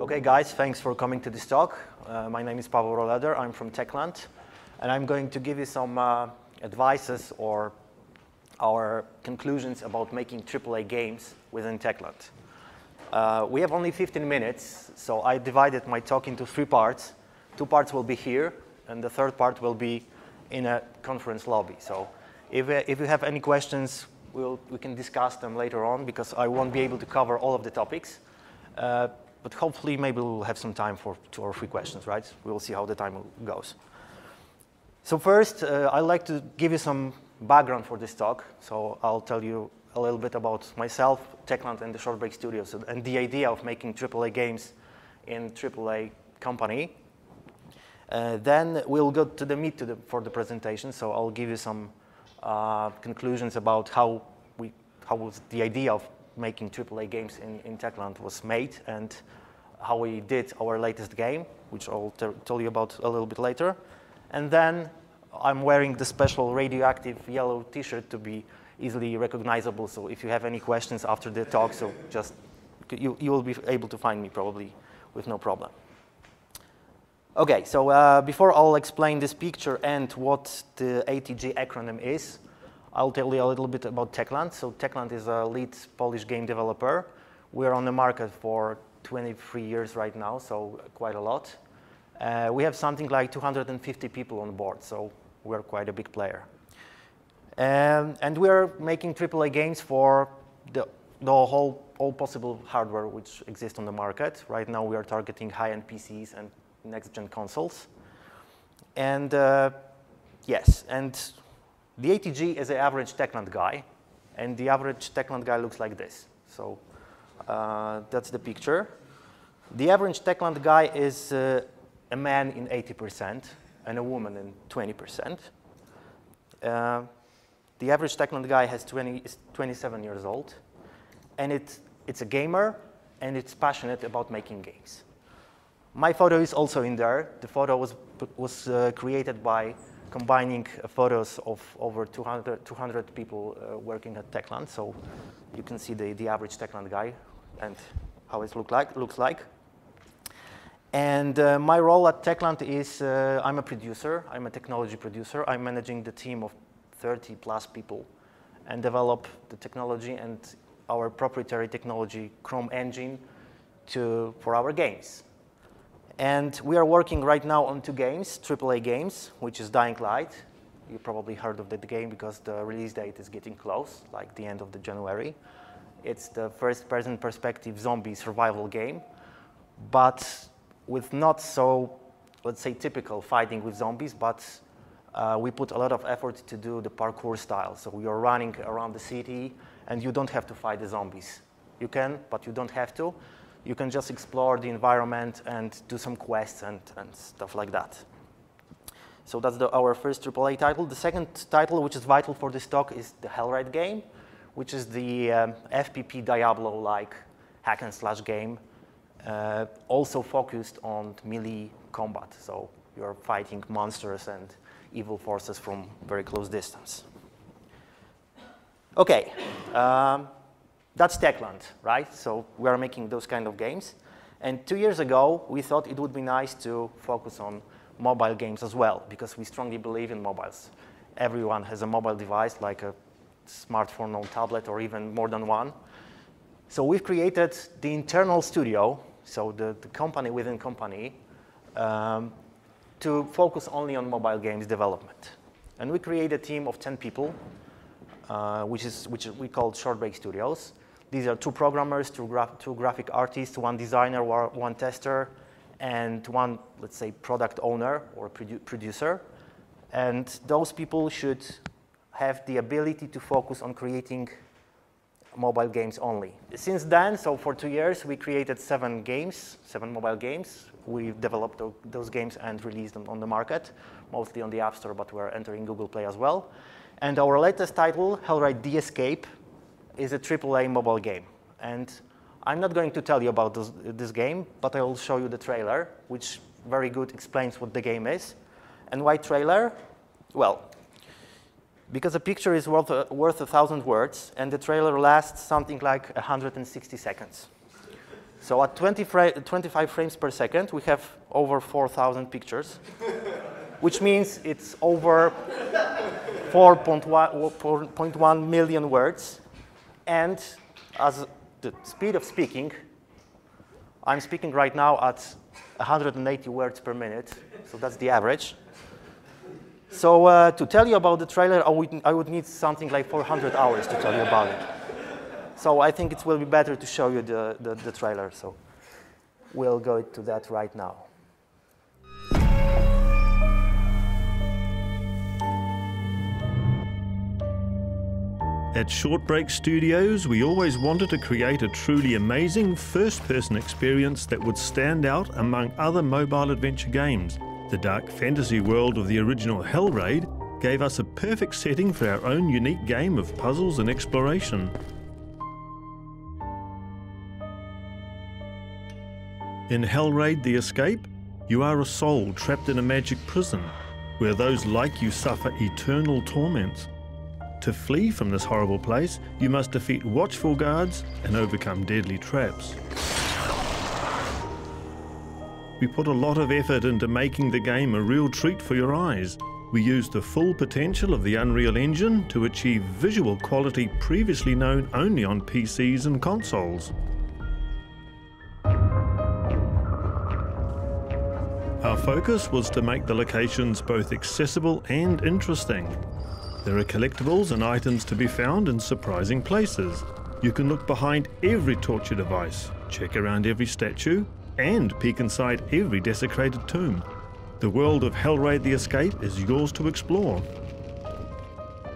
Okay, guys, thanks for coming to this talk. My name is Pawel Rohleder. I'm from Techland, and I'm going to give you some advices or our conclusions about making AAA games within Techland. We have only 15 minutes, so I divided my talk into 3 parts. 2 parts will be here, and the 3rd part will be in a conference lobby. So if you have any questions, we can discuss them later on, because I won't be able to cover all of the topics. But hopefully, maybe we'll have some time for 2 or 3 questions, right? We'll see how the time goes. So first, I'd like to give you some background for this talk. So I'll tell you a little bit about myself, Techland, and the Short Break Studios, and the idea of making AAA games in AAA company. Then we'll go to the meat for the presentation. So I'll give you some conclusions about how was the idea of making AAA games in Techland was made, and how we did our latest game, which I'll tell you about a little bit later. And then I'm wearing the special radioactive yellow T-shirt to be easily recognizable. So if you have any questions after the talk, so just you will be able to find me probably with no problem. Okay, so before I'll explain this picture and what the ATG acronym is, I'll tell you a little bit about Techland. So Techland is a lead Polish game developer. We're on the market for 23 years right now, so quite a lot. We have something like 250 people on board, so we're quite a big player. And we're making AAA games for all possible hardware which exists on the market. Right now we are targeting high-end PCs and next-gen consoles. And yes, and the ATG is the average Techland guy, and the average Techland guy looks like this. So that's the picture. The average Techland guy is a man in 80% and a woman in 20%. The average Techland guy is 27 years old, and it's a gamer, and it's passionate about making games. My photo is also in there. The photo was created by combining photos of over 200 people working at Techland. So you can see the average Techland guy and how it looks like. And my role at Techland is I'm a producer. I'm a technology producer. I'm managing the team of 30+ people and develop the technology and our proprietary technology, Chrome engine, for our games. And we are working right now on 2 games, AAA games, which is Dying Light. You probably heard of that game because the release date is getting close, like the end of January. It's the first-person perspective zombie survival game, but with not so, let's say, typical fighting with zombies, but we put a lot of effort to do the parkour style. So we are running around the city, and you don't have to fight the zombies. You can, but you don't have to. You can just explore the environment and do some quests and stuff like that. So that's our first AAA title. The second title, which is vital for this talk, is the Hellraid game, which is the FPP Diablo-like hack-and-slash game, also focused on melee combat. So you're fighting monsters and evil forces from very close distance. Okay. That's Techland, right? So we are making those kind of games. And 2 years ago, we thought it would be nice to focus on mobile games as well, because we strongly believe in mobiles. Everyone has a mobile device, like a smartphone or tablet, or even more than one. So we've created the internal studio, so the company within company, to focus only on mobile games development. And we created a team of 10 people, which we call Short Break Studios. These are 2 programmers, 2 graphic artists, 1 designer, 1 tester, and 1, let's say, product owner or producer. And those people should have the ability to focus on creating mobile games only. Since then, so for 2 years, we created 7 mobile games. We've developed those games and released them on the market, mostly on the App Store, but we're entering Google Play as well. And our latest title, Hellraid: The Escape, is a AAA mobile game. And I'm not going to tell you about this game, but I will show you the trailer, which very good explains what the game is. And why trailer? Well, because a picture is worth 1,000 words, and the trailer lasts something like 160 seconds. So at 25 frames per second, we have over 4,000 pictures, which means it's over 4.1 million words. And as the speed of speaking, I'm speaking right now at 180 words per minute, so that's the average. So to tell you about the trailer, I would need something like 400 hours to tell you about it. So I think it will be better to show you the trailer. So we'll go to that right now. At Shortbreak Studios, we always wanted to create a truly amazing first-person experience that would stand out among other mobile adventure games. The dark fantasy world of the original Hellraid gave us a perfect setting for our own unique game of puzzles and exploration. In Hellraid: The Escape, you are a soul trapped in a magic prison, where those like you suffer eternal torments. To flee from this horrible place, you must defeat watchful guards and overcome deadly traps. We put a lot of effort into making the game a real treat for your eyes. We used the full potential of the Unreal Engine to achieve visual quality previously known only on PCs and consoles. Our focus was to make the locations both accessible and interesting. There are collectibles and items to be found in surprising places. You can look behind every torture device, check around every statue, and peek inside every desecrated tomb. The world of Hellraid: The Escape is yours to explore.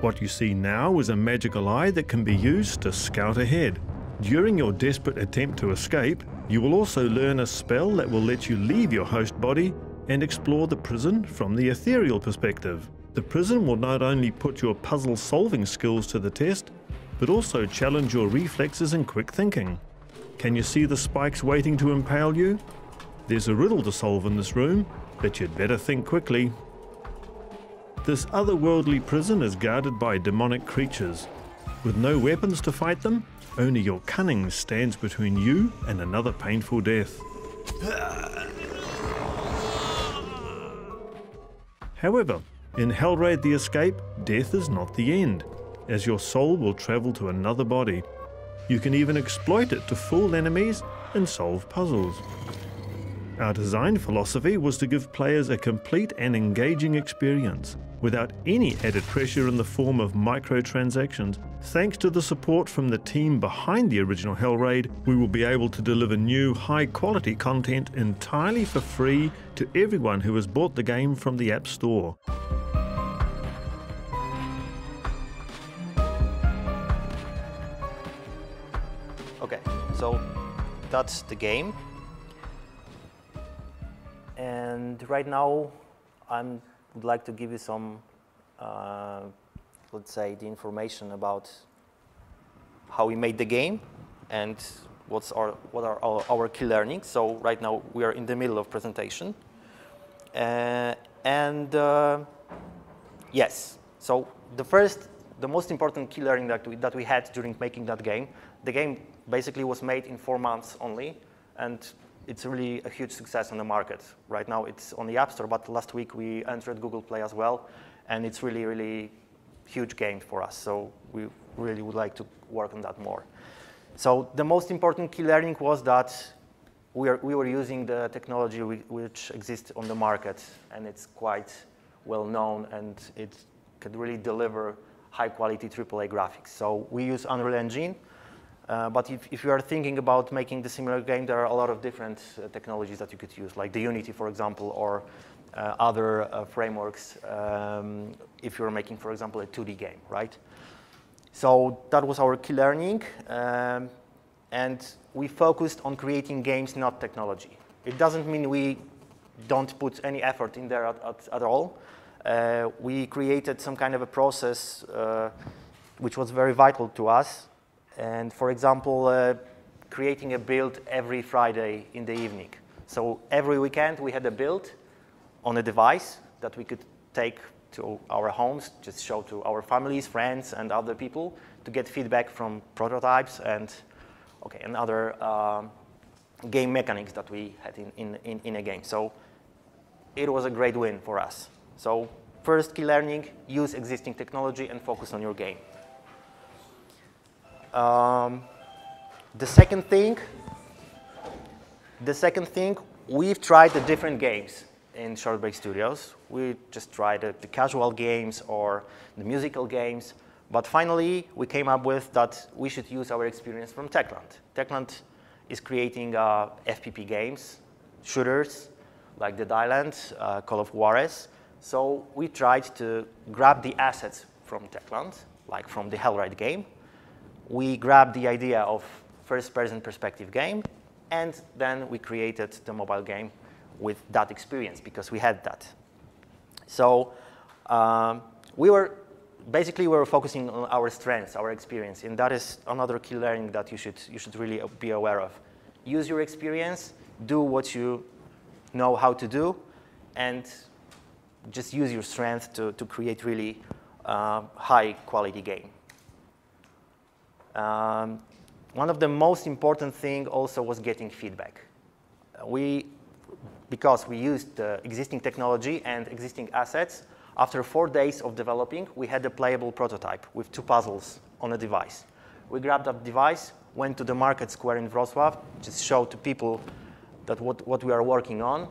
What you see now is a magical eye that can be used to scout ahead. During your desperate attempt to escape, you will also learn a spell that will let you leave your host body and explore the prison from the ethereal perspective. The prison will not only put your puzzle-solving skills to the test, but also challenge your reflexes and quick thinking. Can you see the spikes waiting to impale you? There's a riddle to solve in this room, but you'd better think quickly. This otherworldly prison is guarded by demonic creatures. With no weapons to fight them, only your cunning stands between you and another painful death. However, in Hellraid: The Escape, death is not the end, as your soul will travel to another body. You can even exploit it to fool enemies and solve puzzles. Our design philosophy was to give players a complete and engaging experience, without any added pressure in the form of microtransactions. Thanks to the support from the team behind the original Hellraid, we will be able to deliver new, high-quality content entirely for free to everyone who has bought the game from the App Store. Okay, so that's the game. And right now, I would like to give you some, let's say, the information about how we made the game and what are our key learnings. So right now, we are in the middle of presentation. Yes, so the most important key learning that we had during making that game, the game basically was made in 4 months only, and it's really a huge success on the market. Right now it's on the App Store, but last week we entered Google Play as well, and it's really, really huge game for us. So we really would like to work on that more. So the most important key learning was that we were using the technology which exists on the market, and it's quite well known, and it can really deliver high quality AAA graphics. So we use Unreal Engine. But if you are thinking about making the similar game, there are a lot of different technologies that you could use, like the Unity, for example, or other frameworks if you're making, for example, a 2D game, right? So that was our key learning. And we focused on creating games, not technology. It doesn't mean we don't put any effort in there at all. We created some kind of a process which was very vital to us. And for example, creating a build every Friday in the evening. So every weekend we had a build on a device that we could take to our homes, just show to our families, friends, and other people to get feedback from prototypes and other game mechanics that we had in a game. So it was a great win for us. So first key learning, use existing technology and focus on your game. The second thing, we've tried the different games in Shortbreak Studios. We just tried the casual games or the musical games, but finally we came up with that we should use our experience from Techland. Techland is creating FPP games, shooters, like Dead Island, Call of Juarez. So we tried to grab the assets from Techland, like from the Hellride game. We grabbed the idea of first-person perspective game, and then we created the mobile game with that experience because we had that. So we were focusing on our strengths, our experience, and that is another key learning that you should really be aware of. Use your experience, do what you know how to do, and just use your strength to create really high-quality game. One of the most important thing also was getting feedback. Because we used the existing technology and existing assets, after 4 days of developing, we had a playable prototype with 2 puzzles on a device. We grabbed that device, went to the market square in Wrocław, just showed to people that what we are working on.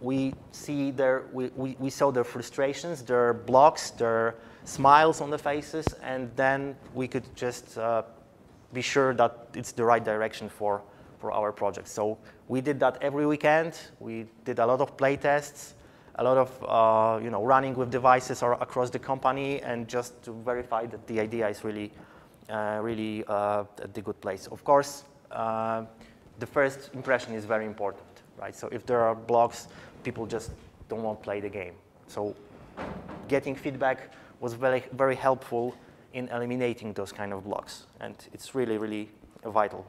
We saw their frustrations, their blocks, their smiles on the faces, and then we could just be sure that it's the right direction for our project. So we did that every weekend. We did a lot of play tests, a lot of running with devices or across the company, and just to verify that the idea is really at the good place. Of course, the first impression is very important, right? So if there are blocks, people just don't want to play the game. So getting feedback was very, very helpful in eliminating those kind of blocks, and it's really, really vital.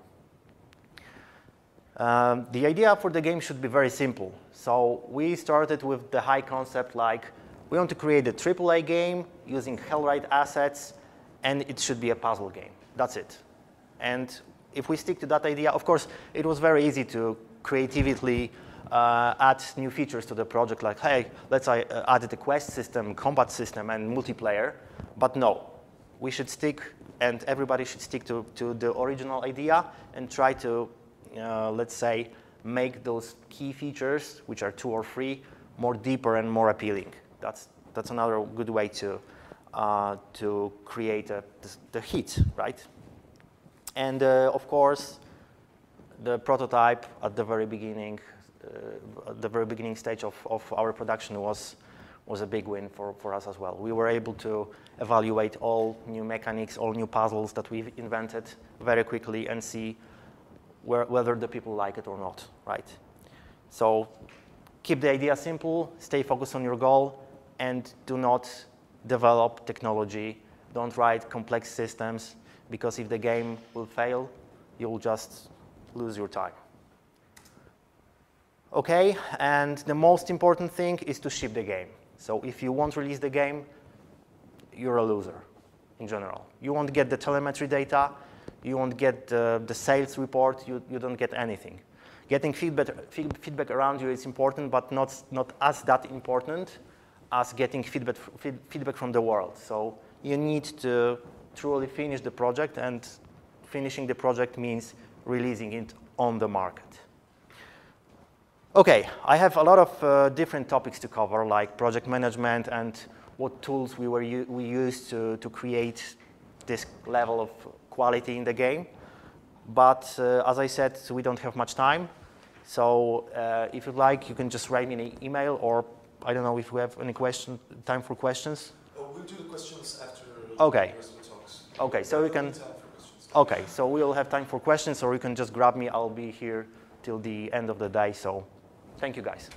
The idea for the game should be very simple. So we started with the high concept, like we want to create a AAA game using Hellride assets, and it should be a puzzle game. That's it. And if we stick to that idea, of course, it was very easy to creatively add new features to the project, like, hey, let's add the quest system, combat system, and multiplayer. But no, we should stick, and everybody should stick to the original idea and try to, let's say, make those key features, which are 2 or 3, more deeper and more appealing. That's another good way to create the hit, right? And of course, the prototype at the very beginning, stage of our production was a big win for us as well. We were able to evaluate all new mechanics, all new puzzles that we've invented very quickly and see whether the people like it or not, right? So keep the idea simple, stay focused on your goal, and do not develop technology. Don't write complex systems, because if the game will fail, you'll just lose your time. Okay, and the most important thing is to ship the game. So if you won't release the game, you're a loser in general. You won't get the telemetry data, you won't get the sales report, you don't get anything. Getting feedback around you is important, but not as that important as getting feedback from the world. So you need to truly finish the project, and finishing the project means releasing it on the market. Okay, I have a lot of different topics to cover, like project management and what tools we used to create this level of quality in the game. But as I said, we don't have much time. So if you'd like, you can just write me an email, or I don't know if we have any time for questions. We'll do the questions after okay. the rest of the talks. Okay, so we can. Okay, so we'll have time for questions, or you can just grab me. I'll be here till the end of the day. So thank you, guys.